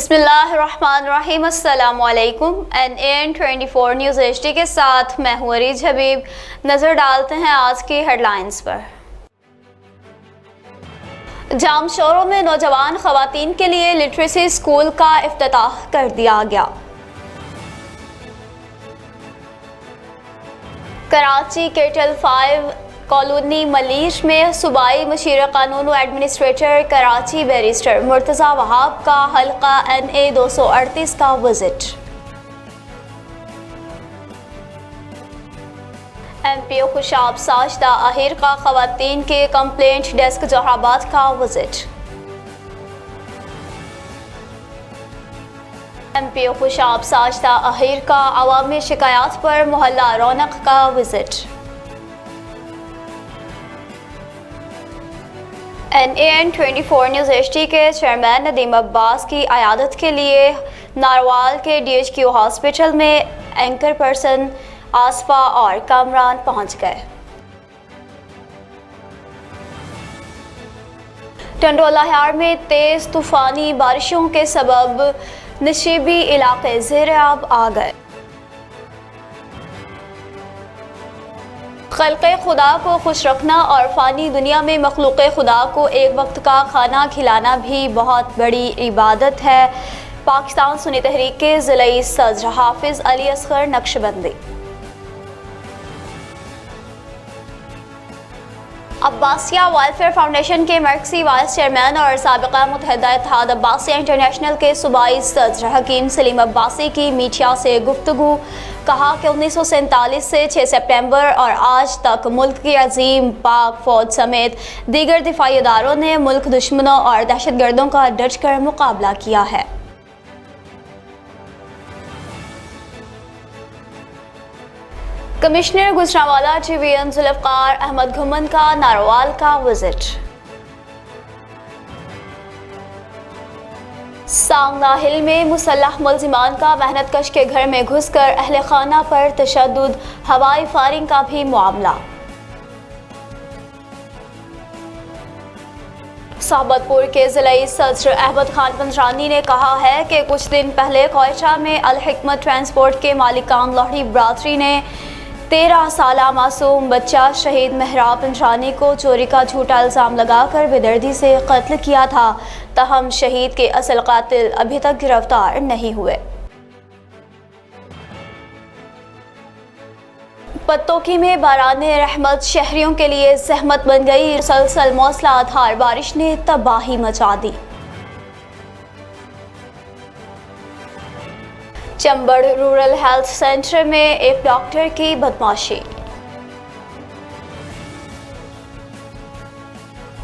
बिस्मिल्लाहिर्रहमानिर्रहीम। अस्सलामुअलैकुम। NAN24 news HD के साथ मैं हूँ अरीज हबीब। नज़र डालते हैं आज की हेडलाइंस पर। जाम शोरों में नौजवान ख़वातीन के लिए लिटरेसी स्कूल का इफ्तिताह कर दिया गया। कराची केटल 5 कॉलोनी मलीश में सूबाई मशीर कानून व एडमिनिस्ट्रेटर कराची बैरिस्टर मुर्तज़ा वहाब का हल्का NA 238 का विजिट। MPO खुशाब साजिदा आहिर का ख़वातीन के कंप्लेंट डेस्क जहाबाद का विजिट। MPO खुशाब साजिदा आहिर का अवामी शिकायत पर मोहल्ला रौनक का विजिट। NAN24 न्यूज़ HD के चेयरमैन नदीम अब्बास की अयादत के लिए नारवाल के DHQ हॉस्पिटल में एंकर पर्सन आसफा और कामरान पहुंच गए। टंडोला यार में तेज़ तूफ़ानी बारिशों के सबब नशीबी इलाके ज़ेर-आब आ गए। खल्क़े खुदा को खुश रखना और फ़ानी दुनिया में मखलूक़े खुदा को एक वक्त का खाना खिलाना भी बहुत बड़ी इबादत है। पाकिस्तान सुन्नी तहरीक के ज़िलाई सदर हाफिज़ अली असगर नक्शबंदी। अब्बासिया वेलफेयर फाउंडेशन के मरकज़ी वाइस चेयरमैन और साबिक़ा मुत्तहिदा इत्तेहाद अब्बासिया इंटरनेशनल के सूबाई सदर हकीम सलीम अब्बासी की मीडिया से गुफ्तगू। कहा कि 1947 से 6 सितंबर और आज तक मुल्क की अजीम पाक फौज समेत दीगर दिफाई इदारों ने मुल्क दुश्मनों और दहशतगर्दों का डट कर मुकाबला किया है। कमिश्नर गुजरांवाला TVN जुल्फ़िकार अहमद घुमन का नारवाल का विजिट। सांगना हिल में मुसल्लह मुल्ज़िमान का मेहनत कश के घर में घुसकर अहले खाना पर तशद्दुद, हवाई फायरिंग का भी मामला। साबतपुर के ज़िलाई सदर अहमद खान पंजरानी ने कहा है कि कुछ दिन पहले क्वेटा में अल हिकमत ट्रांसपोर्ट के मालिकान लोहड़ी बरादरी ने 13 साला मासूम बच्चा शहीद मेहराब पंजरानी को चोरी का झूठा इल्ज़ाम लगाकर बेदर्दी से कत्ल किया था। तहम शहीद के असल कातिल अभी तक गिरफ्तार नहीं हुए। पत्तोकी में बाराने रहमत शहरियों के लिए ज़हमत बन गई। मुसलसल मौसलाधार बारिश ने तबाही मचा दी। चंबड़ रूरल हेल्थ सेंटर में एक डॉक्टर की बदमाशी।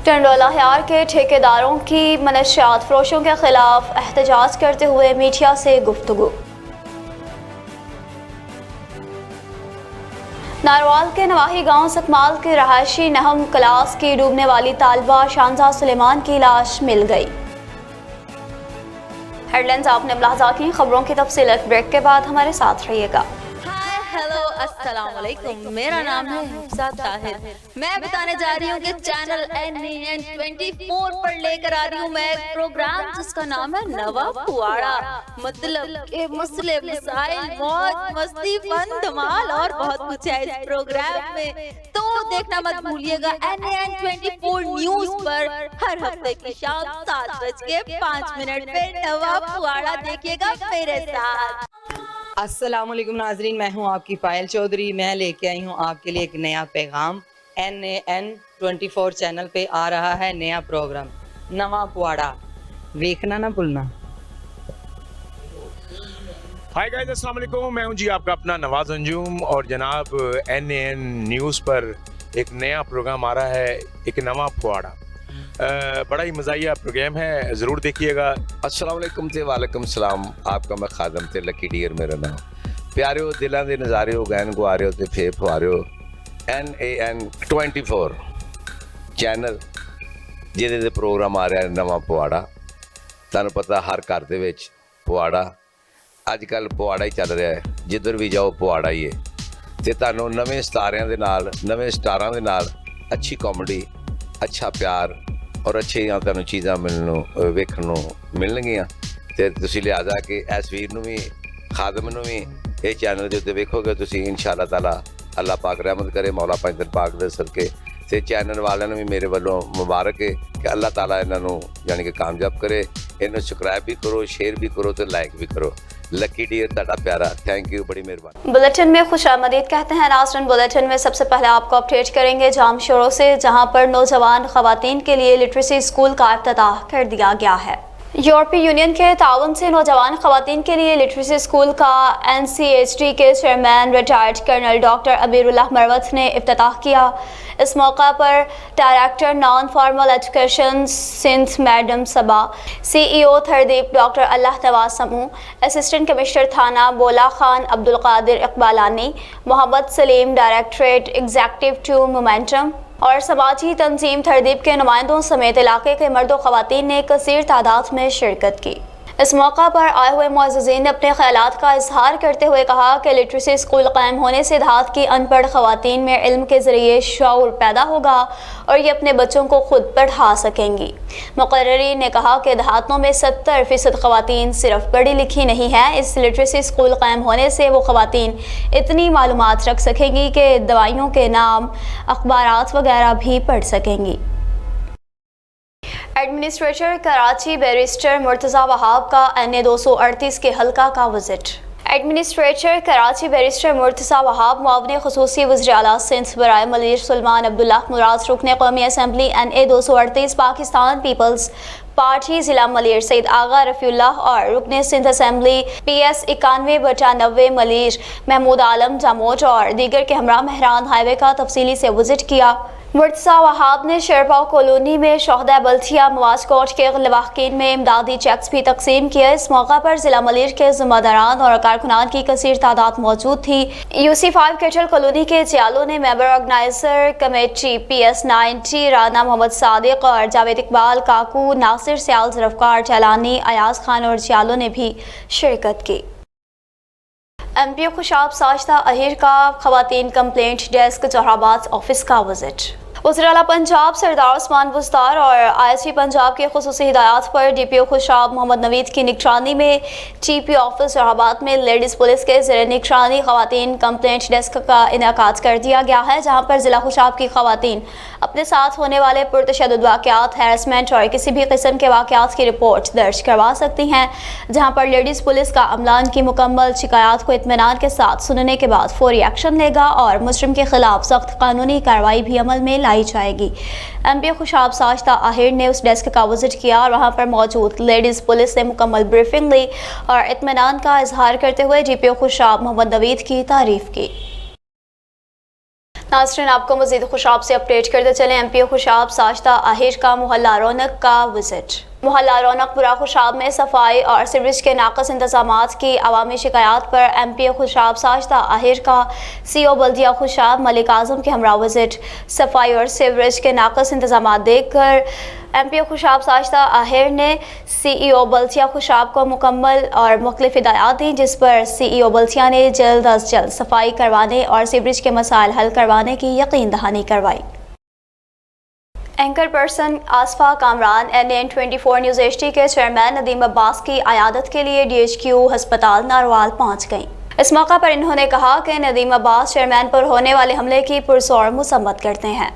टंडोला यार के ठेकेदारों की मनशियात फरोशों के खिलाफ एहतजाज करते हुए मीडिया से गुफ्तगू। नारवाल के नवाही गांव सकमाल के रहायशी नहम क्लास की डूबने वाली तालबा शानजा सुलेमान की लाश मिल गई। हेडलाइंस आपने मुलाहजा की। खबरों की तफसील ब्रेक के बाद हमारे साथ रहिएगा। हेलो अस्सलाम वालेकुम, मेरा नाम है हिफ्सा ताहिर। मैं बताने जा रही हूँ कि चैनल NAN24 पर लेकर आ रही हूँ मैं एक प्रोग्राम जिसका नाम है नवा पुआड़ा। मतलब के मसले मसाइल, मौज मस्ती, फन धमाल और बहुत कुछ है इस प्रोग्राम में, तो देखना मत भूलिएगा। NAN24 न्यूज पर हर हफ्ते की शाम 7:05 पे नवा पुआड़ा देखिएगा मेरे साथ। अस्सलाम वालेकुम नाजरीन, मैं हूं आपकी पायल चौधरी। मैं लेके आई हूं आपके लिए एक नया पैगाम। NAN24 चैनल पे आ रहा है नया प्रोग्राम नवा पुआड़ा, देखना ना भूलना। हाय गाइस, अस्सलाम वालेकुम। मैं हूं जी आपका अपना नवाज अंजुम और जनाब NAN न्यूज़ पर एक नया प्रोग्राम आ रहा है, एक नवा पुआड़ा। बड़ा ही मज़ाहिया प्रोग्राम है, ज़रूर देखिएगा। अस्सलाम वालेकुम ते वालेकुम सलाम। आपका मैं खादम ते लकी डियर मेरा नाम। प्यारे हो दिलों के नज़ारे हो गैन गुआरे हो ते फे फुआरे हो। NAN24 चैनल ਜਿਹਦੇ ਤੇ ਪ੍ਰੋਗਰਾਮ ਆ ਰਿਹਾ ਹੈ ਨਵਾਂ ਪੁਆੜਾ। ਤੁਹਾਨੂੰ ਪਤਾ ਹਰ ਘਰ ਦੇ ਵਿੱਚ ਪੁਆੜਾ ਅੱਜ ਕੱਲ੍ਹ ਪੁਆੜਾ ਹੀ ਚੱਲ ਰਿਹਾ ਹੈ, ਜਿੱਧਰ ਵੀ ਜਾਓ ਪੁਆੜਾ ਹੀ ਹੈ। ਤੇ ਤੁਹਾਨੂੰ ਨਵੇਂ ਸਿਤਾਰਿਆਂ ਦੇ ਨਾਲ, ਨਵੇਂ ਸਟਾਰਾਂ ਦੇ ਨਾਲ ਅੱਛੀ ਕਾਮੇਡੀ, ਅੱਛਾ ਪਿਆਰ और अच्छे यहाँ तुहानूं चीज़ां मिलनों वेखण नूं मिलणगीਆਂ। ਤੇ ਤੁਸੀਂ ਲਿਆਦਾ ਕਿ ਇਸ ਵੀਰ ਨੂੰ ਵੀ ਖਾਦਮ ਨੂੰ ਵੀ ਇਹ ਚੈਨਲ ਦੇ ਉੱਤੇ ਵੇਖੋਗੇ ਤੁਸੀਂ ਇਨਸ਼ਾਅੱਲਾ ਤਾਲਾ ਅੱਲਾਹ ਪਾਕ ਰਹਿਮਤ ਕਰੇ ਮੌਲਾ ਪੰਜਨ ਪਾਕ ਦੇ ਸਦਕੇ ਤੇ ਚੈਨਲ ਵਾਲਿਆਂ ਨੂੰ ਵੀ ਮੇਰੇ ਵੱਲੋਂ ਮੁਬਾਰਕ ਹੈ ਕਿ ਅੱਲਾਹ ਤਾਲਾ ਇਹਨਾਂ ਨੂੰ ਯਾਨੀ ਕਿ ਕਾਮਯਾਬ करे ਇਹਨੂੰ ਸਬਸਕ੍ਰਾइब भी करो शेयर भी करो तो लाइक भी करो लकी डियर ਤੁਹਾਡਾ प्यारा थैंक यू बड़ी मेहरबानी बुलेटिन में खुशामदीद कहते हैं नाज़रीन। बुलेटिन में सबसे पहले आपको अपडेट करेंगे जाम शोरों से, जहां पर नौजवान खवातीन के लिए लिटरेसी स्कूल का इफ्तिताह कर दिया गया है। यूरोपीय यूनियन के ताउन से नौजवान खवातीन के लिए लिटरेसी स्कूल का NCHD के chairman retired colonel doctor Abirullah Marwat ने इफ्तिताह किया। इस मौका पर director non formal education Sindh madam Saba, CEO Thardeep doctor Allah Nawaz Samoo, assistant commissioner Thana Bola Khan Abdul Qadir Iqbalani, Mohammad Saleem directorate executive to momentum और समाजी तंजीम थरदीप के नुमाइंदों समेत इलाके के मर्दों ख़वातीन ने कसीर तादाद में शिरकत की। इस मौका पर आए हुए मुअज़्ज़िज़ीन ने अपने ख़यालात का इजहार करते हुए कहा कि लिटरेसी स्कूल कायम होने से देहात की अनपढ़ ख़वातीन में इल्म के ज़रिए शऊर पैदा होगा और ये अपने बच्चों को खुद पढ़ा सकेंगी। मुक़र्रिरीन ने कहा कि देहातों में 70% ख़वातीन सिर्फ पढ़ी लिखी नहीं है। इस लिटरेसी स्कूल कायम होने से वो ख़वातीन इतनी मालूमात रख सकेंगी कि दवाइयों के नाम, अखबारात वगैरह भी पढ़ सकेंगी। एडमिनिस्ट्रेटर कराची बैरिस्टर मुर्तज़ा वहाब का NA 238 के हल्का का visit. Administrator Karachi barrister Murtaza Wahab मुआवने ख़ुसूसी वज़ीर आला सिंध बराए मलीर सुलेमान अब्दुल्ला मुराद रुकने कौमी असम्बली NA 238 पाकिस्तान पीपल्स पार्टी ज़िला मलीर सईद आगा रफ़ीउल्लाह और रुकने सिंध असम्बली PS 91/90 मलीर महमूद आलम जामोट और दीगर के हमरा महरान हाईवे का तफसीली से विजिट किया। मुर्तज़ा वहाब ने शेरपाव कॉलोनी में शोहदा बल्थिया मवाजकोट के लवाहकीन में इमदादी चेक्स भी तकसीम किए। इस मौका पर ज़िला मलीर के ज़िम्मेदारान और कारकुनान की कसीर तादाद मौजूद थी। UC5 केटल कॉलोनी के जियालों ने member organiser committee PS 90 Rana Mohammad Sadiq और जावेद इकबाल, काकू, नासिर सियाल, ज़ुल्फ़कार जलानी, अयाज खान और जियालों ने भी शिरकत की। MP खुशाब साजिदा अहिर का ख़वातीन कंप्लेंट डेस्क जौहराबाद ऑफिस का विजिट। वज़ीर आला पंजाब सरदार उस्मान बुस्तार और ISP पंजाब के खुसूसी हिदायत पर DPO खुशाब मोहम्मद नवीद की निगरानी में TP ऑफिस जौहराबाद में लेडीज़ पुलिस के ज़ेर निगरानी ख़वातीन कंप्लेंट डेस्क का इनेकाद कर दिया गया है, जहाँ पर ज़िला खुशाब की ख़वातीन अपने साथ होने वाले पुरतशद्दुद वाक़यात, हैरेसमेंट और किसी भी किस्म के वाक़यात की रिपोर्ट दर्ज करवा सकती हैं, जहाँ पर लेडीज़ पुलिस का अमला की मुकम्मल शिकायत को इत्मीनान के साथ सुनने के बाद फौरी एक्शन लेगा और मुजरिम के खिलाफ सख्त कानूनी कार्रवाई भी अमल में लाई जाएगी। MP खुशाब साजिदा आहिर ने उस डेस्क का विजिट किया और वहां पर मौजूद लेडीज़ पुलिस ने मुकम्मल ब्रीफिंग ली और इत्मीनान का इजहार करते हुए DPO खुशाब मोहम्मद नवीद की तारीफ की। नाज़रीन, आपको मज़ीद खुशाब से अपडेट करते चलें। MP खुशाब साजिदा आहिर का मोहल्ला रौनक का विजिट। मोहल्ला रौनकपुरा खुशाब में सफाई और सीवरेज के नाकस इंतजामात की अवामी शिकायत पर MP खुशाब साजिदा आहिर का CO बल्दिया खुशाब मलिक आज़म के हमरा विजिट। सफाई और सीवरेज के नाकस इंतजामात देख कर MP खुशाब साजिदा आहिर ने CEO बल्दिया खुशाब को मुकम्मल और मुख्तलिफ हिदायत दी, जिस पर CEO बल्दिया ने जल्द अज जल्द सफाई करवाने और सीवरेज के मसाइल हल करवाने की यकीन दहानी करवाई। Anchor person Asifa Kamran NN 24 news HD के चेयरमैन नदीम अब्बास की आयादत के लिए DHQ हस्पताल नारवाल पहुंच गईं। इस मौका पर इन्होंने कहा कि नदीम अब्बास चेयरमैन पर होने वाले हमले की पुरजोर मसम्मत करते हैं।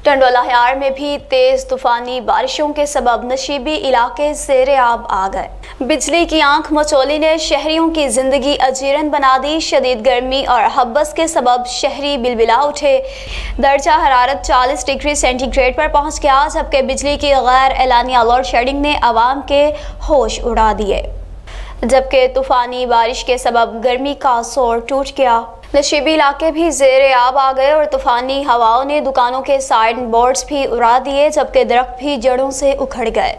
टंडोला हयार में भी तेज तूफानी बारिशों के सबब नशीबी इलाके ज़ेरे आब आ गए। बिजली की आंख मचोली ने शहरियों की जिंदगी अजीरन बना दी। शदीद गर्मी और हब्बस के सबब शहरी बिलबिला उठे। दर्जा हरारत 40 डिग्री सेंटीग्रेड पर पहुंच गया, जबकि बिजली की गैर एलानिया लोड शेडिंग ने आवाम के होश उड़ा दिए, जबकि तूफानी बारिश के सबब गर्मी का जोर टूट गया। नशीबी इलाके भी ज़ेरे आब आ गए और तूफानी हवाओं ने दुकानों के साइन बोर्ड्स भी उड़ा दिए, जबकि दरख्त भी जड़ों से उखड़ गए।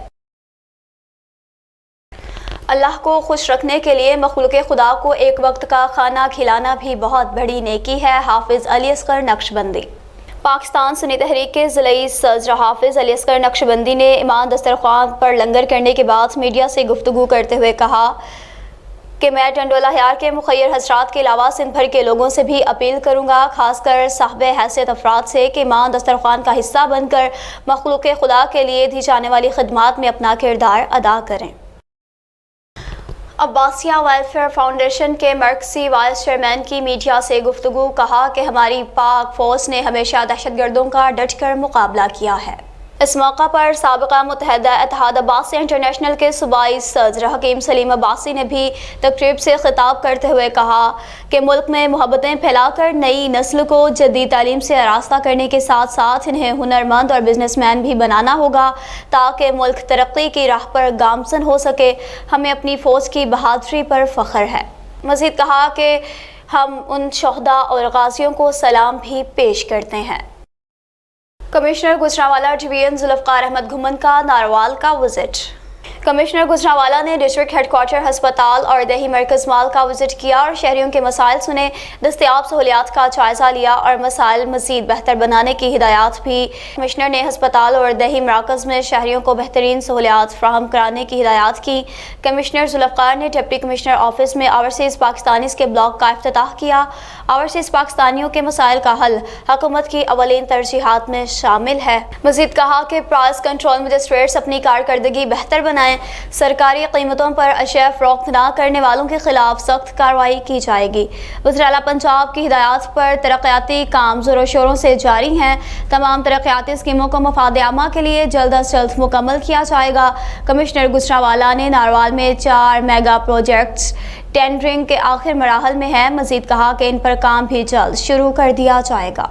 अल्लाह को खुश रखने के लिए मखलूक खुदा को एक वक्त का खाना खिलाना भी बहुत बड़ी नेकी है। हाफिज़ अली असगर नक्शबंदी। पाकिस्तान सुन्नी तहरीक के ज़िलाई सदर हाफिज़ अली असगर नक्शबंदी ने ईमान दस्तरख्वान पर लंगर करने के बाद मीडिया से गुफ्तगू करते हुए कहा कि मैं टंडोला हयार के मुखय्यर हजरात के अलावा सिंध भर के लोगों से भी अपील करूँगा, खासकर साहबे हैसियत अफराद से, कि ईमान दस्तरख्वान का हिस्सा बनकर मखलूक खुदा के लिए दी जाने वाली खिदमात में अपना किरदार अदा करें। عباسیہ ویلفیئر فاؤنڈیشن کے مرکزی وائس چیئرمین کی میڈیا سے گفتگو، کہا کہ ہماری پاک فوج نے ہمیشہ دہشت گردوں کا ڈٹ کر مقابلہ کیا ہے۔ اس موقع پر سابقہ متحدہ اتحاد عباسیہ انٹرنیشنل کے صوبائی صدر حکیم سلیم عباسی نے بھی تقریب سے خطاب کرتے ہوئے کہا کہ ملک میں محبتیں پھیلا کر نئی نسل کو جدید تعلیم سے آراستہ کرنے کے ساتھ ساتھ انہیں ہنرمند اور بزنس مین بھی بنانا ہوگا تاکہ ملک ترقی کی راہ پر گامزن ہو سکے۔ ہمیں اپنی فوج کی بہادری پر فخر ہے۔ مزید کہا کہ ہم ان شہداء اور غازیوں کو سلام بھی پیش کرتے ہیں۔ کمشنر گجرانوالہ ڈویژن ذوالفقار احمد گھمن کا ناروال کا وزٹ۔ کمشنر گجرانوالہ نے ڈسٹرکٹ ہیڈ کوارٹر ہسپتال اور دیہی مرکز مال کا وزٹ کیا اور شہریوں کے مسائل سنے، دستیاب سہولیات کا جائزہ لیا اور مسائل مزید بہتر بنانے کی ہدایات بھی۔ کمشنر نے ہسپتال اور دیہی مراکز میں شہریوں کو بہترین سہولیات فراہم کرانے کی ہدایات کی۔ کمشنر ذوالفقار نے ڈپٹی کمشنر آفس میں اوورسیز پاکستانیز کے بلاک کا افتتاح کیا۔ اوورسیز پاکستانیوں کے مسائل کا حل حکومت کی اولین ترجیحات میں شامل ہے۔ مزید کہا کہ پرائز کنٹرول مجسٹریٹس اپنی کارکردگی بہتر بنائیں، سرکاری قیمتوں پر اشیاء فروخت نہ کرنے والوں کے خلاف سخت کارروائی کی جائے گی۔ وزراء پنجاب کی ہدایات پر ترقیاتی کام زور و شوروں سے جاری ہیں۔ تمام ترقیاتی اسکیموں کو مفاد عامہ کے لیے جلد از جلد مکمل کیا جائے گا۔ کمشنر گجرانوالہ نے ناروال میں 4 میگا پروجیکٹس ٹینڈرنگ کے آخر مراحل میں ہیں۔ مزید کہا کہ ان پر کام بھی جلد شروع کر دیا جائے گا۔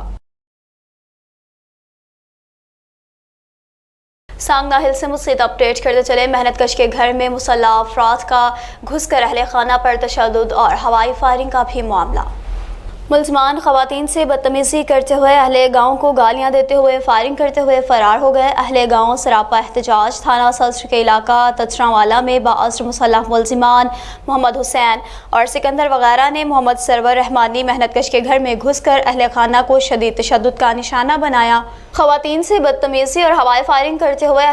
سانگنا ہل سے مزید اپڈیٹ کرتے چلے، محنت کش کے گھر میں مسلح افراد کا گھس کر اہل خانہ پر تشدد اور ہوائی فائرنگ کا بھی معاملہ۔ ملزمان خواتین سے بدتمیزی کرتے ہوئے اہل گاؤں کو گالیاں دیتے ہوئے فائرنگ کرتے ہوئے فرار ہو گئے۔ اہل گاؤں سراپا احتجاج تھانہ صدر کے علاقہ تچراوالا میں باعثر مسلح ملزمان محمد حسین اور سکندر وغیرہ نے محمد سرور رحمانی محنت کش کے گھر میں گھس کر اہل خانہ کو شدید تشدد کا نشانہ بنایا۔ خواتین سے بدتمیزی اور ہوائی فائرنگ کرتے ہوئے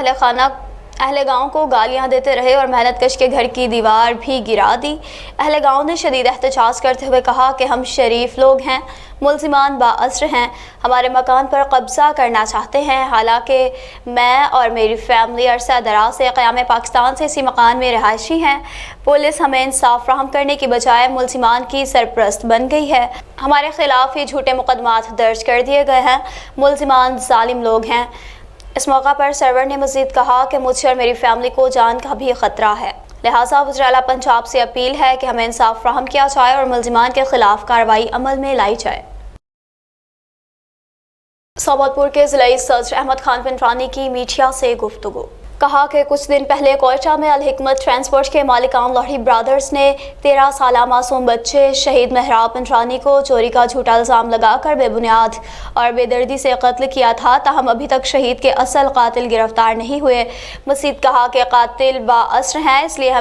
اہل گاؤں کو گالیاں دیتے رہے اور محنت کش کے گھر کی دیوار بھی گرا دی۔ اہل گاؤں نے شدید احتجاج کرتے ہوئے کہا کہ ہم شریف لوگ ہیں، ملزمان باعثر ہیں، ہمارے مکان پر قبضہ کرنا چاہتے ہیں، حالانکہ میں اور میری فیملی عرصہ دراز سے قیام پاکستان سے اسی مکان میں رہائشی ہیں۔ پولیس ہمیں انصاف فراہم کرنے کی بجائے ملزمان کی سرپرست بن گئی ہے، ہمارے خلاف ہی جھوٹے مقدمات درج کر دیے گئے ہیں، ملزمان ظالم لوگ ہیں۔ اس موقع پر سرور نے مزید کہا کہ مجھے اور میری فیملی کو جان کا بھی خطرہ ہے، لہٰذا وزراء پنجاب سے اپیل ہے کہ ہمیں انصاف فراہم کیا جائے اور ملزمان کے خلاف کارروائی عمل میں لائی جائے۔ صوبت پور کے ضلعی صدر احمد خان پنڈرانی کی میڈیا سے گفتگو، کہا کہ کچھ دن پہلے کوئٹہ میں الحکمت ٹرانسپورٹ کے مالکان لاہڑی برادرز نے 13 سالہ معصوم بچے شہید مہراب پنڈرانی کو چوری کا جھوٹا الزام لگا کر بے بنیاد اور بے دردی سے قتل کیا تھا، تاہم ابھی تک شہید کے اصل قاتل گرفتار نہیں ہوئے۔ مزید کہا کہ قاتل باعثر ہیں، اس لیے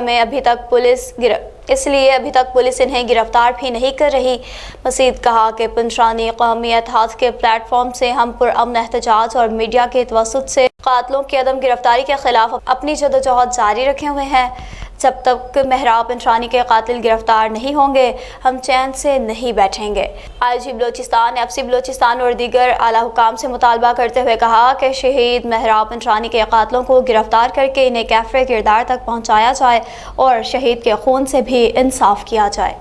ابھی تک پولیس انہیں گرفتار بھی نہیں کر رہی۔ مزید کہا کہ پنڈرانی قومی اتحاد کے پلیٹ فارم سے ہم پرامن احتجاج اور میڈیا کے توسط سے قاتلوں کی عدم گرفتاری کے خلاف اپنی جدوجہد جاری رکھے ہوئے ہیں۔ جب تک مہراب پنڈرانی کے قاتل گرفتار نہیں ہوں گے ہم چین سے نہیں بیٹھیں گے۔ آئی جی بلوچستان، ایف سی بلوچستان اور دیگر اعلیٰ حکام سے مطالبہ کرتے ہوئے کہا کہ شہید مہراب پنڈرانی کے قاتلوں کو گرفتار کر کے انہیں کیفے کردار تک پہنچایا جائے اور شہید کے خون سے بھی انصاف کیا جائے۔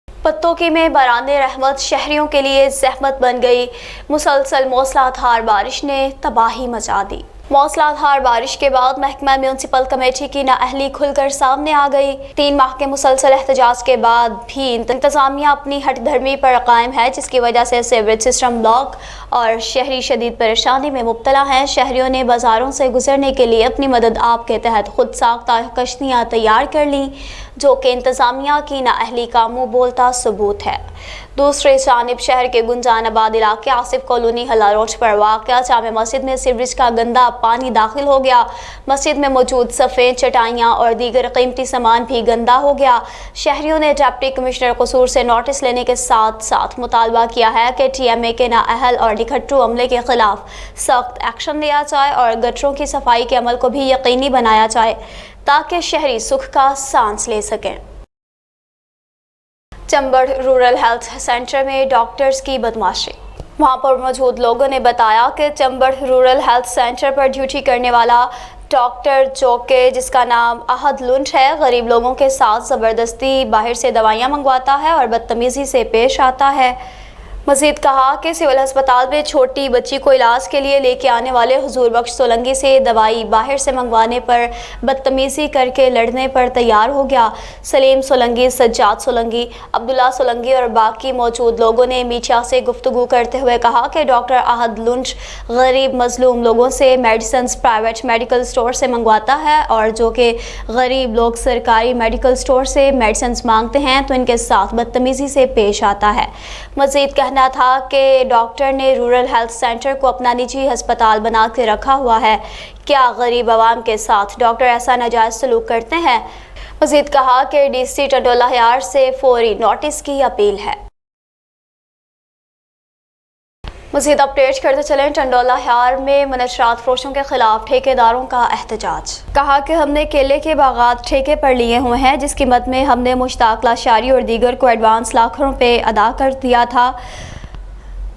پتوکی میں باران رحمت شہریوں کے لیے زحمت بن گئی، مسلسل موسلا دھار بارش نے تباہی مچا دی۔ موسلا دھار بارش کے بعد محکمہ میونسپل کمیٹی کی نااہلی کھل کر سامنے آ گئی۔ 3 ماہ کے مسلسل احتجاج کے بعد بھی انتظامیہ اپنی ہٹ دھرمی پر قائم ہے، جس کی وجہ سے سیوریج سسٹم بلاک اور شہری شدید پریشانی میں مبتلا ہیں۔ شہریوں نے بازاروں سے گزرنے کے لیے اپنی مدد آپ کے تحت خود ساختہ کشتیاں تیار کر لیں، جو کہ انتظامیہ کی نااہلی کا منہ بولتا ثبوت ہے۔ دوسری جانب شہر کے گنجان آباد علاقے آصف کالونی ہلا روڈ پر واقع جامع مسجد میں سیوریج کا گندا پانی داخل ہو گیا۔ مسجد میں موجود سفید چٹائیاں اور دیگر قیمتی سامان بھی گندا ہو گیا۔ شہریوں نے ڈپٹی کمشنر قصور سے نوٹس لینے کے ساتھ ساتھ مطالبہ کیا ہے کہ ٹی ایم اے کے نااہل اور نکھٹو عملے کے خلاف سخت ایکشن لیا جائے اور گٹروں کی صفائی کے عمل کو بھی یقینی بنایا جائے تاکہ شہری سکھ کا سانس لے سکیں۔ چمبڑ رورل ہیلتھ سینٹر میں ڈاکٹرز کی بدمعاشی۔ وہاں پر موجود لوگوں نے بتایا کہ چمبڑ رورل ہیلتھ سینٹر پر ڈیوٹی کرنے والا ڈاکٹر جو کہ جس کا نام احد لنٹ ہے، غریب لوگوں کے ساتھ زبردستی باہر سے دوائیاں منگواتا ہے اور بدتمیزی سے پیش آتا ہے۔ مزید کہا کہ سول ہسپتال میں چھوٹی بچی کو علاج کے لیے لے کے آنے والے حضور بخش سولنگی سے دوائی باہر سے منگوانے پر بدتمیزی کر کے لڑنے پر تیار ہو گیا۔ سلیم سولنگی، سجاد سولنگی، عبداللہ سولنگی اور باقی موجود لوگوں نے میڈیا سے گفتگو کرتے ہوئے کہا کہ ڈاکٹر احد لنٹ غریب مظلوم لوگوں سے میڈیسنز پرائیویٹ میڈیکل سٹور سے منگواتا ہے، اور جو کہ غریب لوگ سرکاری میڈیکل سٹور سے میڈیسنز مانگتے ہیں تو ان کے ساتھ بدتمیزی سے پیش آتا ہے۔ مزید کہنا تھا کہ ڈاکٹر نے رورل ہیلتھ سینٹر کو اپنا نجی ہسپتال بنا کے رکھا ہوا ہے، کیا غریب عوام کے ساتھ ڈاکٹر ایسا ناجائز سلوک کرتے ہیں؟ مزید کہا کہ ڈی سی ٹنڈولہ حیار سے فوری نوٹس کی اپیل ہے۔ مزید اپڈیٹ کرتے چلیں، ٹنڈولہ حیار میں منشیات فروشوں کے خلاف ٹھیکیداروں کا احتجاج۔ کہا کہ ہم نے کیلے کے باغات ٹھیکے پر لیے ہوئے ہیں، جس قیمت میں ہم نے مشتاق لاشاری اور دیگر کو ایڈوانس لاکھوں روپے ادا کر دیا تھا،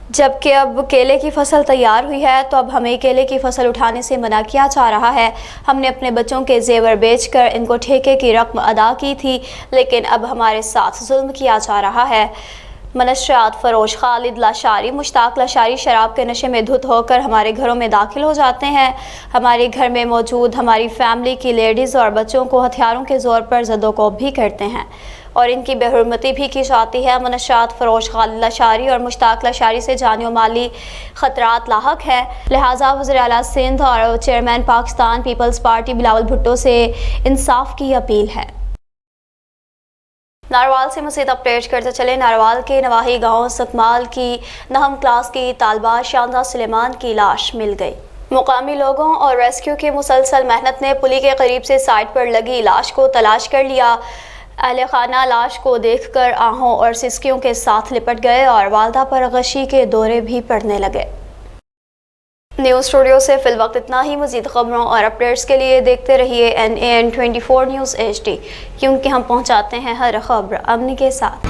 جبکہ اب کیلے کی فصل تیار ہوئی ہے تو اب ہمیں کیلے کی فصل اٹھانے سے منع کیا جا رہا ہے۔ ہم نے اپنے بچوں کے زیور بیچ کر ان کو ٹھیکے کی رقم ادا کی تھی، لیکن اب ہمارے ساتھ ظلم کیا جا رہا ہے۔ منشیات فروش خالد لاشاری، مشتاق لاشاری شراب کے نشے میں دھت ہو کر ہمارے گھروں میں داخل ہو جاتے ہیں، ہمارے گھر میں موجود ہماری فیملی کی لیڈیز اور بچوں کو ہتھیاروں کے زور پر زد و کوب بھی کرتے ہیں اور ان کی بے حرمتی بھی کی جاتی ہے۔ منشیات فروش خالد لاشاری اور مشتاق لاشاری سے جانی و مالی خطرات لاحق ہے، لہٰذا وزیر اعلیٰ سندھ اور چیئرمین پاکستان پیپلز پارٹی بلاول بھٹو سے انصاف کی اپیل ہے۔ ناروال سے مزید اپڈیٹ کرتے چلے، ناروال کے نواحی گاؤں ستمال کی 9 کلاس کی طالبہ شاندہ سلیمان کی لاش مل گئی۔ مقامی لوگوں اور ریسکیو کی مسلسل محنت نے پلی کے قریب سے سائٹ پر لگی لاش کو تلاش کر لیا۔ اہل خانہ لاش کو دیکھ کر آہوں اور سسکیوں کے ساتھ لپٹ گئے اور والدہ پر غشی کے دورے بھی پڑنے لگے۔ نیوز اسٹوڈیو سے فی الوقت اتنا ہی۔ مزید خبروں اور اپڈیٹس کے لیے دیکھتے رہیے NAN 24 نیوز HD، کیونکہ ہم پہنچاتے ہیں ہر خبر امن کے ساتھ۔